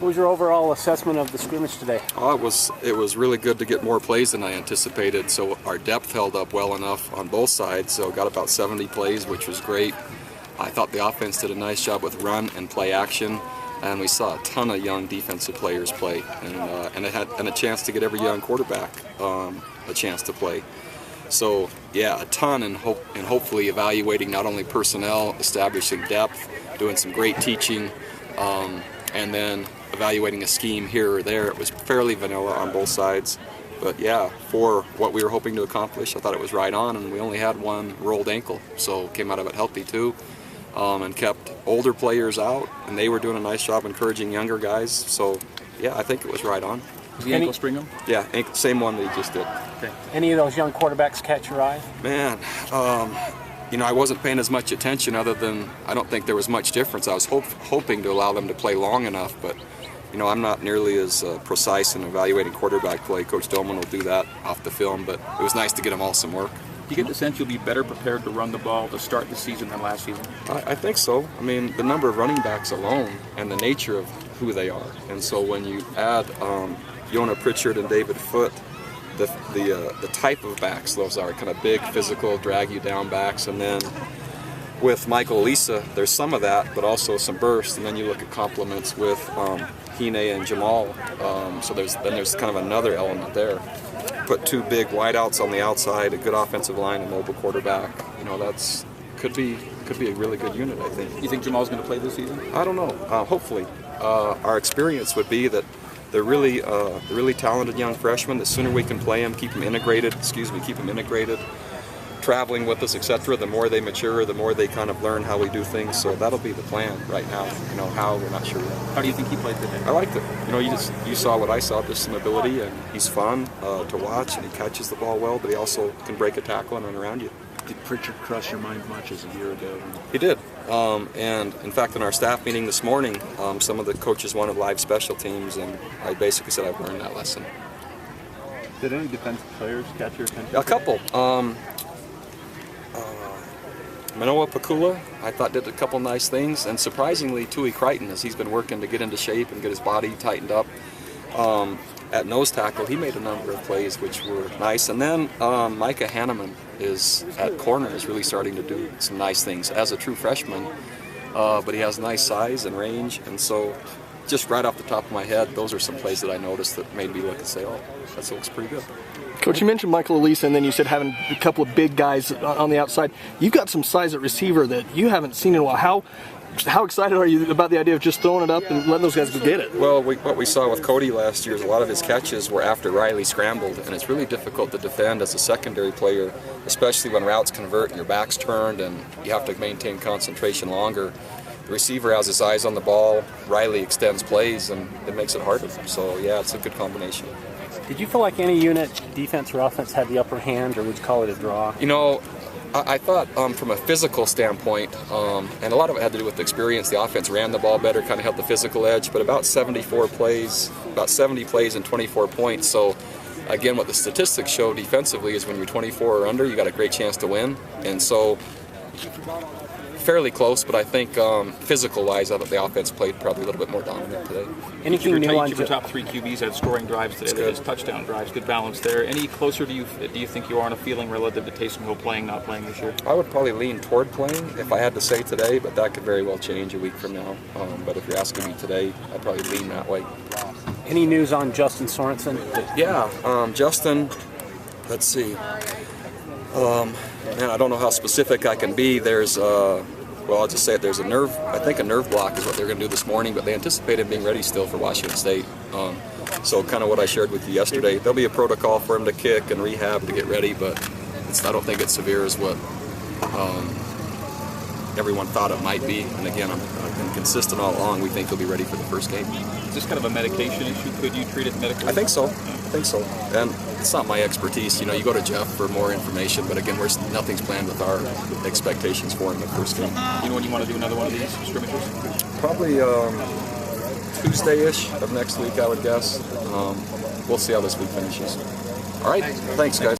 What was your overall assessment of the scrimmage today? Oh, it was really good to get more plays than I anticipated. So our depth held up well enough on both sides. So got about 70 plays, which was great. I thought the offense did a nice job with run and play action, and we saw a ton of young defensive players play, and a chance to get every young quarterback a chance to play. So yeah, a ton, and hopefully evaluating not only personnel, establishing depth, doing some great teaching, and then evaluating a scheme here or there. It was fairly vanilla on both sides, but yeah, for what we were hoping to accomplish, I thought it was right on, and we only had one rolled ankle, so came out of it healthy too, and kept older players out, and they were doing a nice job encouraging younger guys, so yeah, I think it was right on. Was the ankle spring him? Yeah, same one that he just did. Okay. Any of those young quarterbacks catch your eye? Man, you know, I wasn't paying as much attention, other than I don't think there was much difference. I was hoping to allow them to play long enough, but you know, I'm not nearly as precise in evaluating quarterback play. Coach Doman will do that off the film, but it was nice to get them all some work. Do you get the sense you'll be better prepared to run the ball to start the season than last season? I think so. I mean, the number of running backs alone and the nature of who they are. And so when you add Yona Pritchard and David Foote, the type of backs those are, kind of big, physical, drag you down backs, and then with Michael Lisa, there's some of that, but also some burst, and then you look at complements with Hine and Jamal, so there's kind of another element there. Put two big wideouts on the outside, a good offensive line, a mobile quarterback. You know, could be a really good unit, I think. You think Jamal's going to play this season? I don't know. Hopefully, our experience would be that they're really talented young freshmen. The sooner we can play them, keep them integrated. Traveling with us, etc. The more they mature, the more they kind of learn how we do things. So that'll be the plan right now. You know, how, we're not sure yet. How do you think he played today? I liked it. You know, you saw what I saw, just some ability, and he's fun to watch, and he catches the ball well, but he also can break a tackle and run around you. Did Pritchard cross your mind much as a year ago? He did. And in fact, in our staff meeting this morning, some of the coaches wanted live special teams, and I basically said I've learned that lesson. Did any defensive players catch your attention? A couple. Manoa Pakula, I thought, did a couple nice things, and surprisingly, Tui Crichton, as he's been working to get into shape and get his body tightened up. At nose tackle, he made a number of plays which were nice, and then Micah Hanneman is at corner is really starting to do some nice things as a true freshman, but he has nice size and range, and so just right off the top of my head, those are some plays that I noticed that made me look and say, oh, that looks pretty good. Coach, you mentioned Michael Elisa, and then you said having a couple of big guys on the outside. You've got some size at receiver that you haven't seen in a while. How excited are you about the idea of just throwing it up and letting those guys go get it? Well, what we saw with Cody last year is a lot of his catches were after Riley scrambled, and it's really difficult to defend as a secondary player, especially when routes convert and your back's turned and you have to maintain concentration longer. The receiver has his eyes on the ball, Riley extends plays, and it makes it harder. So, yeah, it's a good combination. Did you feel like any unit, defense or offense, had the upper hand, or would you call it a draw? You know, I thought from a physical standpoint, and a lot of it had to do with the experience, the offense ran the ball better, kind of had the physical edge, but about 70 plays and 24 points. So, again, what the statistics show defensively is when you're 24 or under, you got a great chance to win. And so, fairly close, but I think physical-wise, I thought the offense played probably a little bit more dominant today. Anything new on your top three QBs had scoring drives today, that is touchdown drives, good balance there. Any closer do you think you are on a feeling relative to Taysom Hill playing, not playing this year? I would probably lean toward playing if I had to say today, but that could very well change a week from now. But if you're asking me today, I'd probably lean that way. Any news on Justin Sorensen? Yeah, Justin, let's see. Man, I don't know how specific I can be. There's, well, I'll just say it. There's a nerve. I think a nerve block is what they're going to do this morning, but they anticipate him being ready still for Washington State. So kind of what I shared with you yesterday. There'll be a protocol for him to kick and rehab to get ready, but I don't think it's severe as what everyone thought it might be. And again, I've been consistent all along. We think he'll be ready for the first game. Is this kind of a medication issue? Could you treat it medically? I think so. And it's not my expertise. You know, you go to Jeff for more information, but again, nothing's planned with our expectations for him the first game. You know when you want to do another one of these scrimmages? Probably Tuesday-ish of next week, I would guess. We'll see how this week finishes. All right, thanks guys.